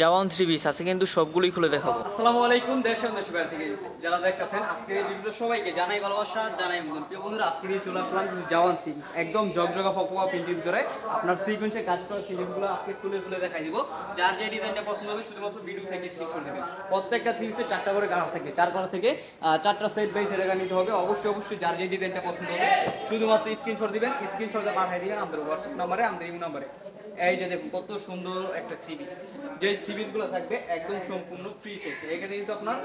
Jawan three piece আছে, কিন্তু সবগুলোই খুলে দেখাবো। আসসালামু আলাইকুম, দেশ ও দেশের বাইরে থেকে যারা দেখতেছেন আজকের এই ভিডিও সবাইকে জানাই ভালোবাসা, জানাই বন্ধু। প্রিয় বন্ধুরা, আজকে নিয়ে চলে আসলাম কিছু জাওয়ান সিরিজ, একদম জগজগা ফকোয়া প্রিন্টের ভিতরে আপনার সিকোয়েন্সে কাজ করা সিরিজগুলো আজকে তুলে তুলে দেখাই দিব। যার যে ডিজাইনটা পছন্দ হবে শুধুমাত্র ভিডিও থেকে স্ক্রিনশট নেবেন। প্রত্যেকটা থ্রি পিসে 4টা করে কালার থাকে, 4 কালার থেকে 4টা সেট বাই সেট নিতে হবে। অবশ্যই যার যে ডিজাইনটা পছন্দ হবে শুধুমাত্র স্ক্রিনশট দিবেন, স্ক্রিনশটে পাঠিয়ে দিবেন আমাদের হোয়াটসঅ্যাপ নাম্বারে, আমাদের ইমো নাম্বারে। এই যে দেখুন কত সুন্দর একটা থ্রি পিস, যে থ্রি পিস গুলো থাকবে একদম সম্পূর্ণ ফ্রি সাইজ। এখানে কিন্তু আপনার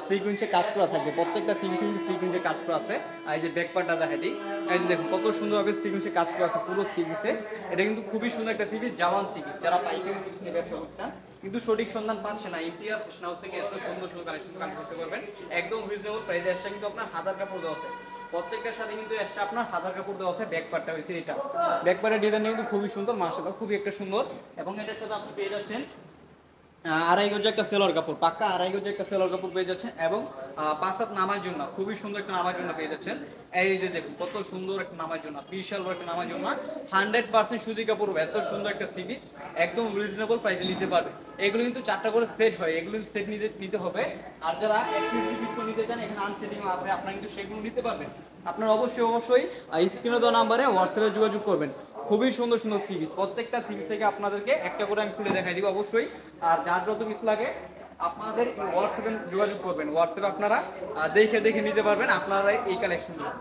সিকোয়েন্সে কাজ করা থাকবে, প্রত্যেকটা থ্রি পিসে কিন্তু সিকোয়েন্সে কাজ করা আছে। এই যে ব্যাক পার্টটা দেখাই দিই, এই যে দেখুন কত সুন্দরভাবে সিকোয়েন্সে কাজ করা আছে পুরো থ্রি পিসে। এটা কিন্তু খুবই সুন্দর একটা three piece, Jawan three piece. যারা পাইকারি পিস নিয়ে ব্যবসা করতে চান কিন্তু সঠিক সন্ধান পাচ্ছে না, ইমতিয়াজ ফ্যাশন হাউস থেকে এত সুন্দর সুন্দর কালেকশন কালেক্ট করতে পারবেন একদম রিজনেবল প্রাইসে। আসছে কিন্তু আপনার হাতার কাপড় দেওয়া আছে, প্রত্যেকটার সাথে কিন্তু এক্সট্রা আপনার হাতার কাপড় দেওয়া আছে। ব্যাক পার্টটা হয়েছে এটা, ব্যাক পার্টের ডিজাইন কিন্তু খুবই সুন্দর, মাশাআল্লাহ খুবই একটা সুন্দর। এবং এটার সাথে আপনি পেয়ে যাচ্ছেন আড়াই গজ একটা সেলোয়ার কাপড়, পাক্কা আড়াই গজ একটা সেলোয়ার কাপড় পেয়ে যাচ্ছেন। এবং 5 হাত নামার জন্য খুবই সুন্দর একটা নামার জন্য পেয়ে যাচ্ছেন। এই যে দেখুন কত সুন্দর একটা নামার জন্য, বিশাল একটা নামার জন্য 100% সুতি কাপড়, এত সুন্দর একটা থ্রি পিস একদম রিজনেবল প্রাইসে নিতে পারবে। এগুলো কিন্তু 4টা করে সেট হয়, এগুলো কিন্তু সেট নিতে হবে। আর যারা একটু পিস করে নিতে চান এখানে আনসেটিং আছে, আপনারা কিন্তু সেগুলো নিতে পারবেন। আপনারা অবশ্যই স্ক্রিনে দেওয়া নাম্বারে হোয়াটসঅ্যাপে যোগাযোগ করবেন। খুবই সুন্দর সুন্দর থ্রি পিস, প্রত্যেকটা থ্রি পিস থেকে আপনাদেরকে একটা করে আমি খুলে দেখাই দিব অবশ্যই। আর যার যত পিস লাগে আপনাদের হোয়াটসঅ্যাপে যোগাযোগ করবেন, হোয়াটসঅ্যাপে আপনারা দেখে নিতে পারবেন আপনারা এই কালেকশনগুলো।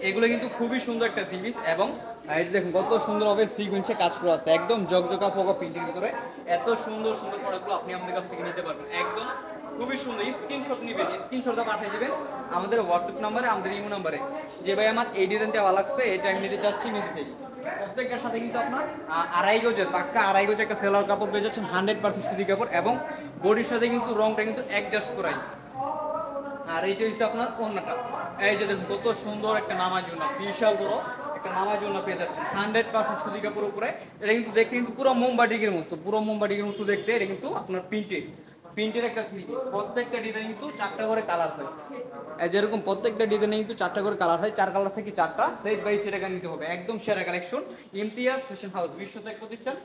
এগুলো কিন্তু খুবই সুন্দর একটা থ্রি পিস। এবং এই যে দেখুন কত সুন্দরভাবে সিকোয়েন্সে কাজ করা আছে, একদম জগজগা ফোকা প্রিন্টের ভিতরে এত সুন্দর সুন্দর প্রোডাক্টগুলো আপনি আমাদের কাছ থেকে নিতে পারবেন একদম খুবই সুন্দর। স্ক্রিনশট নেবেন, স্ক্রিনশটটা পাঠিয়ে দিবেন আমাদের হোয়াটসঅ্যাপ নাম্বারে, আমাদের ইমো নাম্বারে, যে ভাই আমার এই ডিজাইনটা ভালো লাগছে, এটা আমি নিতে চাচ্ছি, নিতে চাই। প্রত্যেকটার সাথে কিন্তু আপনার আড়াই গজের পাক্কা আড়াই গজ একটা সেলোয়ার কাপড় পেয়ে যাচ্ছেন, 100% সুতি কাপড়। এবং বডির সাথে কিন্তু রংটা কিন্তু অ্যাডজাস্ট করাই। আর এইটা হচ্ছে আপনার ওড়নাটা, এই যে দেখুন কত সুন্দর একটা নামাজ ওড়না, বিশাল বড় একটা নামাজ ওড়না পেয়ে যাচ্ছেন 100% সুতি কাপড়ের উপরে। এটা কিন্তু দেখতে কিন্তু পুরো মোমবাটিকের মতো, পুরো মোমবাটিকের মতো দেখতে। এটা কিন্তু আপনার প্রিন্টের একটা থ্রি পিস, প্রত্যেকটা ডিজাইন কিন্তু 4টা করে কালার হয়। যেরকম প্রত্যেকটা ডিজাইনে কিন্তু 4টা করে কালার হয়, 4 কালার থেকে 4টা সেট বাই সেট নিতে হবে। একদম সেরা কালেকশন, ইমতিয়াজ ফ্যাশন হাউস, বিশ্বস্ত প্রতিষ্ঠান,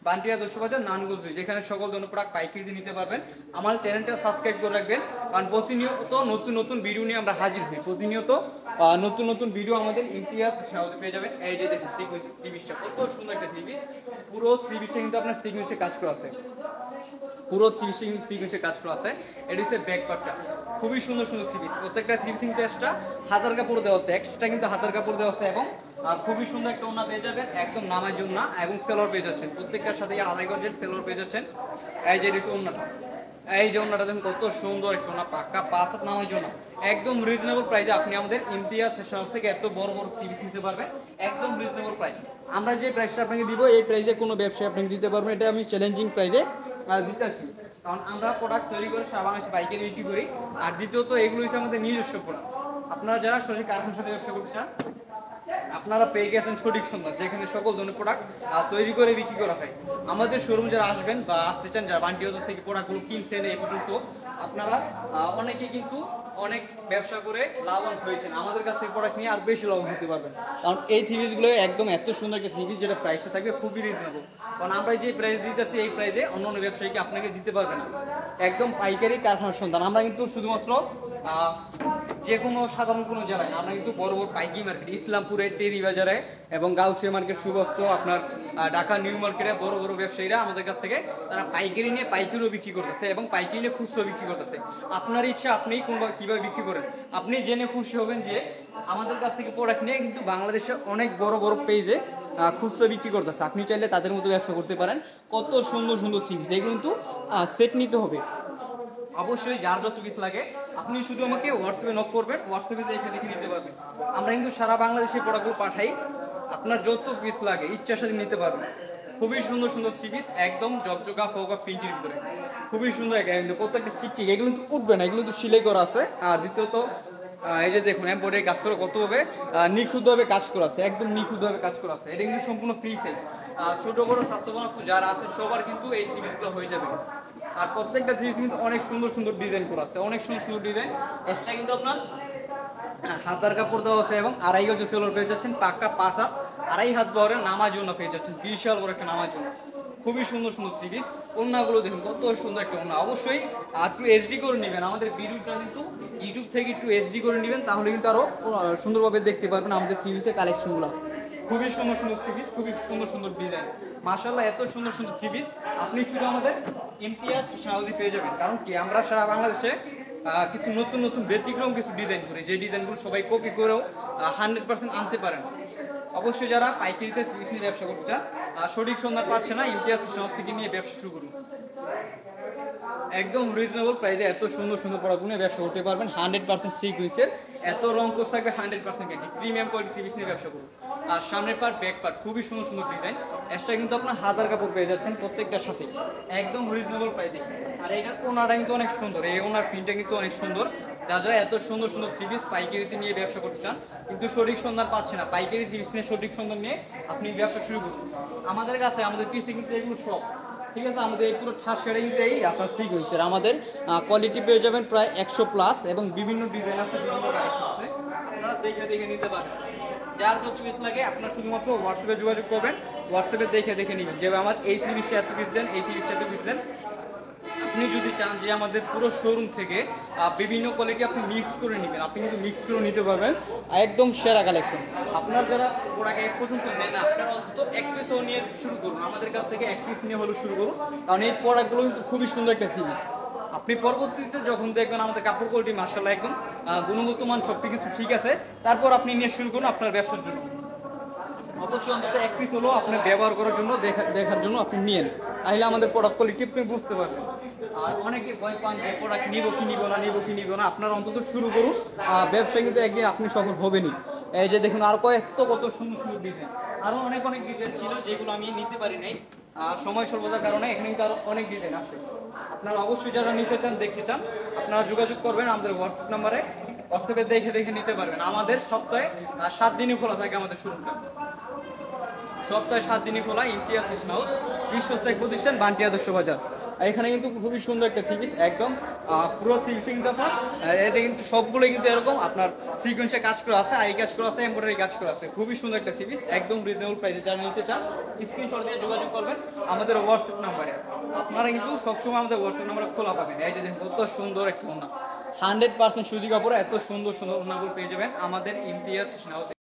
বান্টিয়া 200 বাজার, নানগঞ্জ, যেখানে সকল ধরনের প্রোডাক্ট পাইকারি দিয়ে নিতে পারবেন। আমার চ্যানেলটা সাবস্ক্রাইব করে রাখবেন, কারণ প্রতিনিয়ত নতুন নতুন ভিডিও নিয়ে আমরা হাজির হই। প্রতিনিয়ত নতুন নতুন ভিডিও আমাদের ইমতিয়াজ ফ্যাশন হাউসে পেয়ে যাবেন। এই যে দেখুন সিকোয়েন্স থ্রি পিসটা কত সুন্দর একটা থ্রি পিস, পুরো থ্রি পিসে কিন্তু আপনার সিকোয়েন্সে কাজ করা আছে, পুরো থ্রি পিসে কিন্তু সিকোয়েন্সে কাজ করা আছে। এটা হচ্ছে ব্যাক পার্টটা, খুবই সুন্দর সুন্দর থ্রি পিস। প্রত্যেকটা থ্রি পিস কিন্তু এক্সট্রা হাতার কাপড় দেওয়া আছে, এক্সট্রা কিন্তু হাতার কাপড় দেওয়া আছে। এবং খুবই সুন্দর একটা ওড়না পেয়ে যাবেন একদম নামার জন্য। এবং সেলোয়ার পেয়ে যাচ্ছেন, প্রত্যেকটার সাথে আড়াই গজের সেলোয়ার পেয়ে যাচ্ছেন। এই যে ওড়নাটা, এই যে ওড়নাটা দেখুন কত সুন্দর একটা ওড়না, পাক্কা 5 হাত নামার জন্য একদম রিজনেবল প্রাইসে আপনি আমাদের ইমতিয়াজ ফ্যাশন হাউস থেকে এত বড় বড় থ্রি পিস নিতে পারবেন একদম রিজনেবল প্রাইস। আমরা যে প্রাইসটা আপনাকে দিব এই প্রাইসে কোনো ব্যবসায়ী আপনাকে দিতে পারবেন, এটা আমি চ্যালেঞ্জিং প্রাইসে দিতেছি। কারণ আমরা প্রোডাক্ট তৈরি করে সারা বাংলাদেশে পাইকারি বিক্রি করি। আর দ্বিতীয়ত এগুলো হচ্ছে আমাদের নিজস্ব প্রোডাক্ট। আপনারা যারা সঠিক কারখানার সাথে ব্যবসা করতে চান আপনারা পেয়ে গেছেন সঠিক সন্ধান, যেখানে সকল ধরনের প্রোডাক্ট তৈরি করে বিক্রি করা হয়। আমাদের শোরুম যারা আসবেন বা আসতে চান, যারা বান্টি হাউস থেকে প্রোডাক্টগুলো কিনছেন এই পর্যন্ত, আপনারা অনেকে কিন্তু অনেক ব্যবসা করে লাভবান হয়েছেন, আমাদের কাছ থেকে প্রোডাক্ট নিয়ে আর বেশি লাভবান হতে পারবেন। কারণ এই থ্রি পিসগুলো একদম এত সুন্দর একটা থ্রি পিস, যেটা প্রাইসটা থাকবে খুবই রিজনেবল। কারণ আমরা যে প্রাইস দিতেছি এই প্রাইসে অন্য অন্য ব্যবসায়ীকে আপনাকে দিতে পারবে না, একদম পাইকারি কারখানার সন্ধান। আমরা কিন্তু শুধুমাত্র যে কোনো সাধারণ কোনো জেলায়, আমরা কিন্তু বড় বড় পাইকারি মার্কেট, ইসলামপুরে, টেরি বাজারে এবং গাউসিয়া মার্কেট, সুবস্ত, আপনার ঢাকা নিউ মার্কেটে বড় বড় ব্যবসায়ীরা আমাদের কাছ থেকে তারা পাইকারি নিয়ে পাইকারিও বিক্রি করতেছে এবং পাইকারি নিয়ে খুচরো বিক্রি করতেছে। আপনার ইচ্ছা আপনি কীভাবে বিক্রি করেন, আপনি জেনে খুশি হবেন যে আমাদের কাছ থেকে প্রোডাক্ট নিয়ে কিন্তু বাংলাদেশে অনেক বড় বড় পেজে খুচরো বিক্রি করতেছে। আপনি চাইলে তাদের মতো ব্যবসা করতে পারেন। কত সুন্দর সুন্দর থিংস, এগুলো কিন্তু সেট নিতে হবে। অবশ্যই যার যত পিস লাগে আপনি শুধু আমাকে হোয়াটসঅ্যাপে নক করবেন, হোয়াটসঅ্যাপে দেখে নিতে পারবেন। আমরা কিন্তু সারা বাংলাদেশে প্রোডাক্টগুলো পাঠাই, আপনার যত পিস লাগে ইচ্ছার সাথে নিতে পারবেন। খুবই সুন্দর সুন্দর থ্রি পিস, একদম জকজকা ফোকা প্রিন্টের ভিতরে, খুবই সুন্দর। কিন্তু প্রত্যেকটা চিকচিক, এগুলো কিন্তু উঠবে না, এগুলো কিন্তু সিলাই করা আছে। আর দ্বিতীয়ত এই যে দেখুন বোর্ডে কাজ করে কতভাবে নিখুঁতভাবে কাজ করা আছে, একদম নিখুঁতভাবে কাজ করা আছে। এটা কিন্তু সম্পূর্ণ ফ্রি সাইজ, ছোট বড় স্বাস্থ্যবান যারা আছে সবার কিন্তু এই থ্রি পিসগুলো হয়ে যাবে। আর প্রত্যেকটা থ্রি পিস কিন্তু অনেক সুন্দর সুন্দর ডিজাইন করা আছে, অনেক সুন্দর সুন্দর ডিজাইন। এক্সট্রা কিন্তু আপনার হাতার কাপড় দেওয়া আছে এবং আড়াই গজ সেলোয়ার পেয়ে যাচ্ছেন, পাক্কা 5 হাত 2.5 হাত বহরের নামাজ ওড়না পেয়ে যাচ্ছেন, বিশাল বড় একটা নামাজ ওড়না। খুবই সুন্দর সুন্দর থ্রি পিস। ওড়নাগুলো দেখুন কত সুন্দর একটা ওড়না। অবশ্যই একটু এইচডি করে নেবেন, আমাদের ভিডিওটা কিন্তু ইউটিউব থেকে একটু এইচডি করে নেবেন, তাহলে কিন্তু আরো সুন্দরভাবে দেখতে পারবেন আমাদের থ্রি পিসের কালেকশনগুলো। খুবই সুন্দর সুন্দর থ্রি পিস, খুবই সুন্দর সুন্দর ডিজাইন। মাশাআল্লাহ, এত সুন্দর সুন্দর থ্রি পিস আপনি শুধু আমাদের ইমতিয়াজ ফ্যাশন হাউসে পেয়ে যাবেন। কারণ কি, আমরা সারা বাংলাদেশে কিছু নতুন নতুন ব্যতিক্রম কিছু ডিজাইন করি, যে ডিজাইনগুলো সবাই কপি করেও 100% আনতে পারেন। অবশ্যই যারা পাইকারিতে থ্রি পিস নিয়ে ব্যবসা করতে চান, সঠিক সন্ধান পাচ্ছে না, ইমতিয়াজ ফ্যাশন হাউস থেকে নিয়ে ব্যবসা শুরু করুন। একদম রিজনেবল প্রাইসে এত সুন্দর সুন্দর প্রোডাক্টগুলো ব্যবসা করতে পারবেন। 100% সিকুয়েন্সের, এত রং কোর্স থাকবে 100% guarantee. Premium quality three piece নিয়ে ব্যবসা করুন। আর সামনের পার্ট, ব্যাক পার্ট খুবই সুন্দর সুন্দর ডিজাইন। এক্সট্রা কিন্তু আপনার হাজার কাপড় পেয়ে যাচ্ছেন প্রত্যেকটার সাথে, একদম রিজনেবল প্রাইসে। আর এটা ওনাটা কিন্তু অনেক সুন্দর, এই ওনার প্রিন্টটা কিন্তু অনেক সুন্দর। যারা এত সুন্দর সুন্দর থ্রি পিস পাইকারিতে নিয়ে ব্যবসা করতে চান কিন্তু সঠিক সন্ধান পাচ্ছে না, পাইকারি থ্রি পিস নিয়ে সঠিক সন্ধান নিয়ে আপনি ব্যবসা শুরু করুন। আমাদের কাছে, আমাদের পিসে কিন্তু এগুলো সব ঠিক আছে। আমাদের এই পুরো ঠাস সেটা কিন্তু এই আপনার সিকুয়েন্সের, আমাদের কোয়ালিটি পেয়ে যাবেন প্রায় 100+ এবং বিভিন্ন ডিজাইন আছে, বিভিন্ন কালেকশন আছে, আপনারা দেখে দেখে নিতে পারেন। যার যত পিস লাগে আপনার শুধুমাত্র হোয়াটসঅ্যাপে যোগাযোগ করবেন, হোয়াটসঅ্যাপে দেখে দেখে নেবেন যে আমার এই থ্রি পিসটা এত পিস দেন, এই থ্রি পিসটা এত পিস দেন। আপনি যদি চান যে আমাদের পুরো শোরুম থেকে বিভিন্ন কোয়ালিটি আপনি মিক্স করে নেবেন, আপনি কিন্তু মিক্স করে নিতে পারবেন। একদম সেরা কালেকশন। আপনার যারা প্রোডাক্ট এক পর্যন্ত নেন না, আপনারা অন্তত এক পিসও নিয়ে শুরু করুন, আমাদের কাছ থেকে এক পিস নিয়ে হলেও শুরু করুন। কারণ এই প্রোডাক্টগুলো কিন্তু খুবই সুন্দর একটা থ্রি পিস। আপনি পরবর্তীতে যখন দেখবেন আমাদের কাপড় কোয়ালিটি মাশাআল্লাহ একদম গুণগত মান সব কিছু ঠিক আছে, তারপর আপনি নিয়ে শুরু করুন আপনার ব্যবসার জন্য। অবশ্যই অন্তত এক পিস হলেও আপনার ব্যবহার করার জন্য, দেখার জন্য আপনি নিয়েন, তাহলে আমাদের প্রোডাক্ট কোয়ালিটি আপনি বুঝতে পারবেন। আর অনেকে ভয় পান যে প্রোডাক্ট নিবো কি নিবো না, নিবো কি নিবো না। আপনারা অন্তত শুরু করুন, ব্যবসায় কিন্তু একদিন আপনি সফল হবেনই। এই যে দেখুন আর কত সুন্দর সুন্দর ডিজাইন, আরো অনেক অনেক ডিজাইন ছিল যেগুলো আমি নিতে পারি নাই সময় স্বল্পতার কারণে। এখানে কিন্তু আরো অনেক ডিজাইন আছে। আপনারা অবশ্যই যারা নিতে চান, দেখতে চান, আপনারা যোগাযোগ করবেন আমাদের হোয়াটসঅ্যাপ নাম্বারে, হোয়াটসঅ্যাপে দেখে দেখে নিতে পারবেন। আমাদের সপ্তাহে 7 দিনই খোলা থাকে আমাদের শোরুমটা, সপ্তাহে 7 দিনই খোলা। ইমতিয়াজ ফ্যাশন হাউস, বিশ্বস্ত এক প্রতিষ্ঠান, বান্টি আদর্শ বাজার। আর এখানে কিন্তু খুবই সুন্দর একটা থ্রি পিস, একদম পুরো থ্রি পিস কিন্তু আপনার এটা কিন্তু সবগুলোই কিন্তু এরকম আপনার সিকোয়েন্সে কাজ করা আছে, আই কাজ করা আছে, এমব্রয়ডারি কাজ করা আছে। খুবই সুন্দর একটা থ্রি পিস, একদম রিজনেবল প্রাইসে। যারা নিতে চান স্ক্রিনশট দিয়ে যোগাযোগ করবেন আমাদের হোয়াটসঅ্যাপ নাম্বারে। আপনারা কিন্তু সবসময় আমাদের হোয়াটসঅ্যাপ নাম্বারে খোলা পাবেন। এই যে দেখুন কত সুন্দর একটা ওড়না, 100% সুতি কাপড়ে এত সুন্দর সুন্দর ওড়নাগুলো পেয়ে যাবেন আমাদের ইমতিয়াজ ফ্যাশন হাউসে।